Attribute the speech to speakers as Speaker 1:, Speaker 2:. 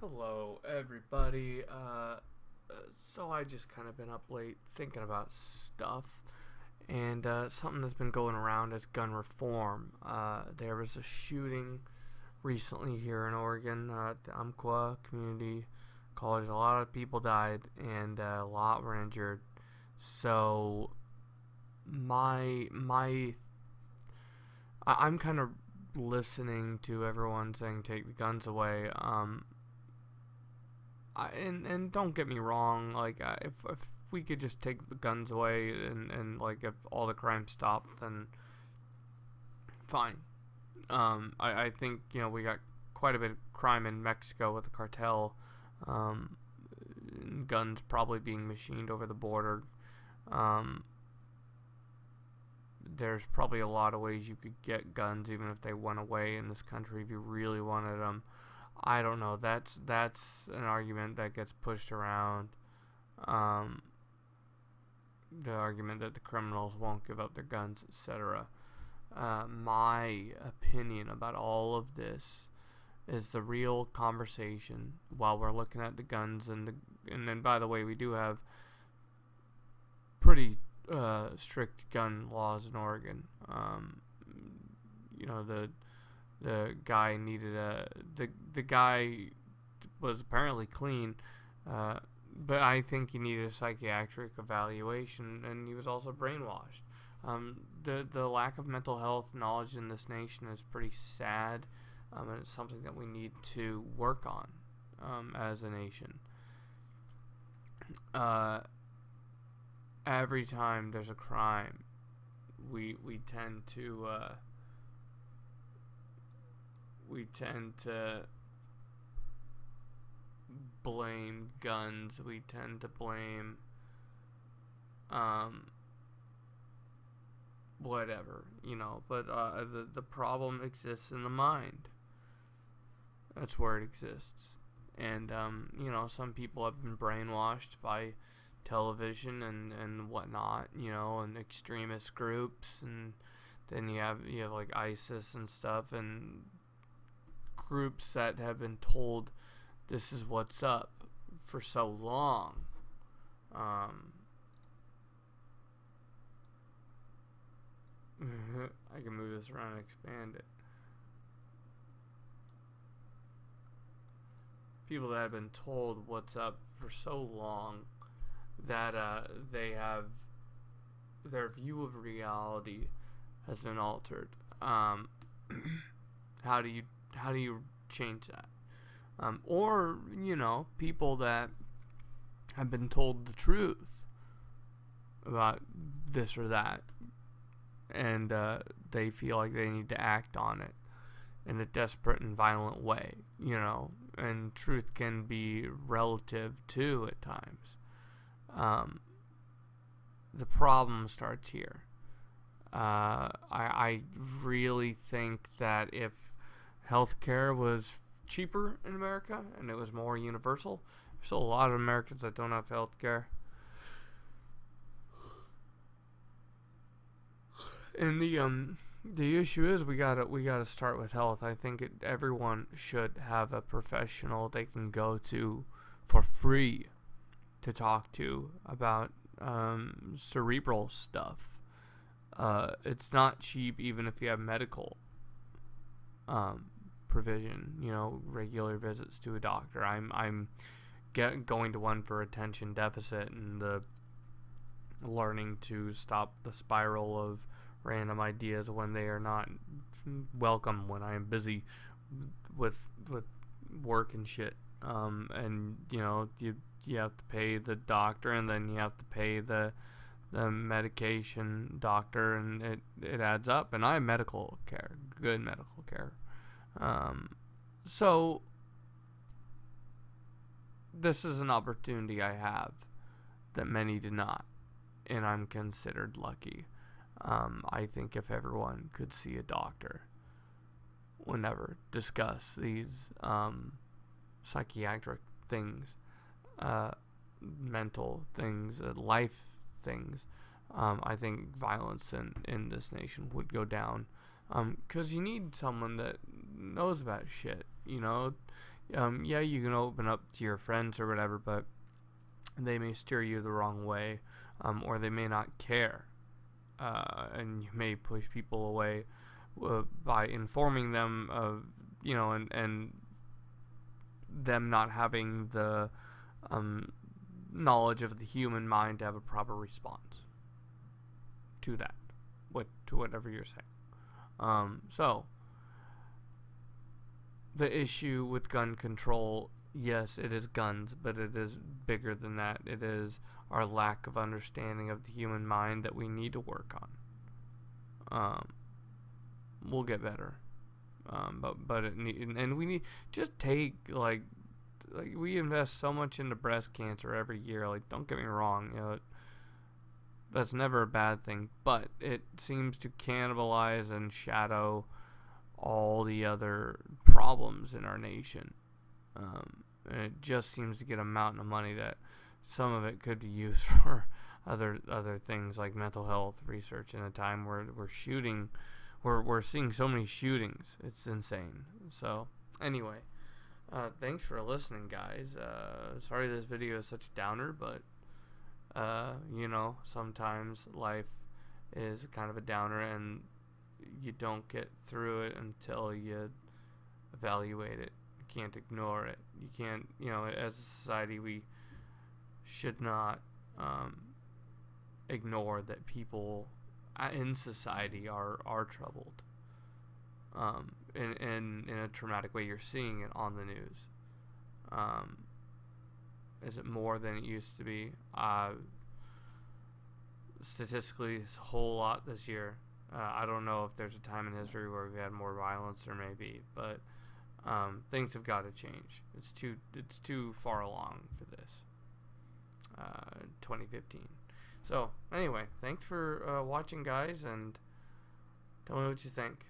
Speaker 1: Hello, everybody. So I just kind of been up late thinking about stuff, and something that's been going around is gun reform. There was a shooting recently here in Oregon at the Umpqua Community College. A lot of people died, and a lot were injured. So I'm kind of listening to everyone saying take the guns away. And don't get me wrong, like if we could just take the guns away and like if all the crime stopped, then fine. I think we got quite a bit of crime in Mexico with the cartel, guns probably being machined over the border. There's probably a lot of ways you could get guns even if they went away in this country if you really wanted them. I don't know. That's an argument that gets pushed around. The argument that the criminals won't give up their guns, etc. My opinion about all of this is the real conversation while we're looking at the guns and then by the way, we do have pretty strict gun laws in Oregon. The guy needed the guy was apparently clean, but I think he needed a psychiatric evaluation, and he was also brainwashed. The lack of mental health knowledge in this nation is pretty sad, and it's something that we need to work on as a nation. Every time there's a crime, we tend to blame guns. We tend to blame whatever, but the problem exists in the mind. That's where it exists. And some people have been brainwashed by television and whatnot, and extremist groups, and then you have like ISIS and stuff, and groups that have been told this is what's up for so long. I can move this around and expand it. People that have been told what's up for so long that their view of reality has been altered. How do you change that? Or people that have been told the truth about this or that, and they feel like they need to act on it in a desperate and violent way, and truth can be relative too at times. The problem starts here. I really think that if healthcare was cheaper in America and it was more universal, there's still a lot of Americans that don't have healthcare. And the issue is we gotta start with health. I think everyone should have a professional they can go to for free to talk to about cerebral stuff. It's not cheap even if you have medical provision, regular visits to a doctor. I'm going to one for attention deficit and the learning to stop the spiral of random ideas when they are not welcome, when I am busy with work and shit. And you have to pay the doctor, and then you have to pay the medication doctor, and it adds up. And I have medical care, good medical care. So this is an opportunity I have that many do not, and I'm considered lucky. I think if everyone could see a doctor, whenever discuss these psychiatric things, mental things, life things, I think violence in this nation would go down. Because you need someone that knows about shit, yeah, you can open up to your friends or whatever, but they may steer you the wrong way, or they may not care, and you may push people away by informing them of, and them not having the knowledge of the human mind to have a proper response to that, to whatever you're saying. So the issue with gun control, yes, it is guns, but it is bigger than that. It is our lack of understanding of the human mind that we need to work on. We'll get better, but and we need, just take like we invest so much into breast cancer every year. Like, don't get me wrong, that's never a bad thing, but it seems to cannibalize and shadow all the other problems in our nation. And it just seems to get a mountain of money that some of it could be used for other things like mental health research in a time where we're seeing so many shootings. It's insane. So anyway, thanks for listening, guys. Sorry this video is such a downer, but sometimes life is kind of a downer, and you don't get through it until you evaluate it. You can't ignore it. You can't, as a society, we should not ignore that people in society are troubled in a traumatic way. You're seeing it on the news. Is it more than it used to be? Statistically, it's a whole lot this year. I don't know if there's a time in history where we've had more violence. There may be, but things have got to change. It's too far along for this. 2015. So anyway, thanks for watching, guys, and tell me what you think.